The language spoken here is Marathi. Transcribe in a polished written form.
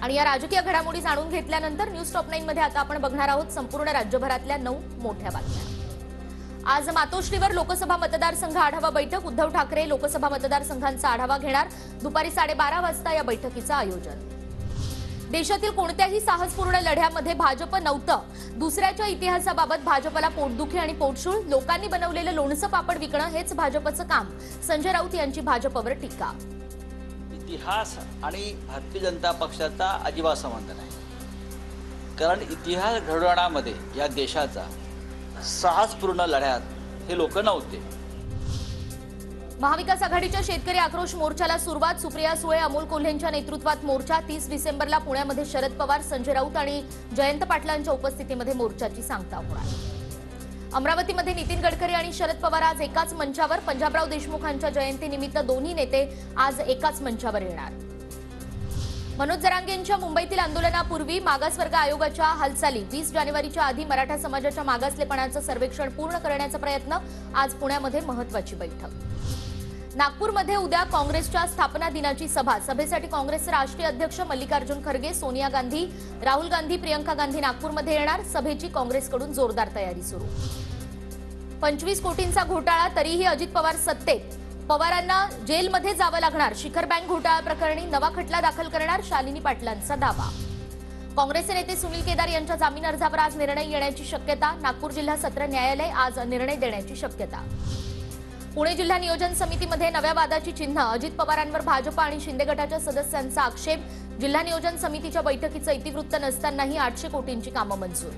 आणि या राजकीय घडामोडी जाणून घेतल्यानंतर न्यूज टॉप 9 मध्ये आता आपण बघणार आहोत संपूर्ण राज्यभरातल्या 9 मोठ्या बातम्या। आज मातोश्रीवर लोकसभा मतदारसंघ आढावा बैठक। उद्धव ठाकरे लोकसभा मतदारसंघांचा आढावा घेणार। दुपारी 12:30 वाजता या बैठकीचं आयोजन। देशातील कोणत्याही साहसपूर्ण लढ्यामध्ये भाजप नव्हतं। दुसऱ्याच्या इतिहासाबाबत भाजपला पोटदुखी आणि पोटशूळ, लोकांनी बनवलेलं लोणचं पापड विकणं हेच भाजपचं काम। संजय राऊत यांची भाजपवर टीका। इतिहास आणि भारतीय जनता पक्षाचा अजिबात संबंध नाही, कारण इतिहास घडवण्यामध्ये या देशाचा साहसपूर्ण लढ्यात हे लोक नव्हते। महाविकास आघाडीच्या शेतकरी आक्रोश मोर्चाला सुरुवात। सुप्रिया सुळे, अमोल कोल्हेंच्या नेतृत्वात मोर्चा। 30 डिसेंबरला पुण्यामध्ये शरद पवार, संजय राऊत आणि जयंत पाटलांच्या उपस्थितीमध्ये मोर्चाची सांगता होणार। अमरावतीमध्ये नितीन गडकरी आणि शरद पवार आज एकाच मंचावर। पंजाबराव देशमुखांच्या जयंतीनिमित्त दोन्ही नेते आज एकाच मंचावर येणार। मनोज जरांगेंच्या मुंबईतील आंदोलनापूर्वी मागासवर्ग आयोगाच्या हालचाली। 20 जानेवारीच्या आधी मराठा समाजाच्या मागासलेपणाचं सर्वेक्षण पूर्ण करण्याचा प्रयत्न। आज पुण्यामध्ये महत्त्वाची बैठक। नागपूरमध्ये उद्या काँग्रेसच्या स्थापना दिनाची सभा। सभेसाठी काँग्रेसचे राष्ट्रीय अध्यक्ष मल्लिकार्जुन खरगे, सोनिया गांधी, राहुल गांधी, प्रियंका गांधी नागपूरमध्ये येणार। सभेची काँग्रेसकडून जोरदार तयारी सुरू। 25 कोटींचा घोटाळा तरीही अजित पवार सत्तेत। पवारांना जेलमध्ये जावं लागणार। शिखर बँक घोटाळा प्रकरणी नवा खटला दाखल करणार, शालिनी पाटलांचा दावा। काँग्रेसचे नेते सुनील केदार यांच्या जामीन अर्जावर आज निर्णय येण्याची शक्यता। नागपूर जिल्हा सत्र न्यायालय आज निर्णय देण्याची शक्यता। पुणे जिल्हा नियोजन समितीमध्ये नव्या वादाची चिन्ह। अजित पवारांवर भाजप आणि शिंदे गटाच्या सदस्यांचा आक्षेप। जिल्हा नियोजन समितीच्या बैठकीचं इतिवृत्त नसतानाही 800 कोटींची कामं मंजूर।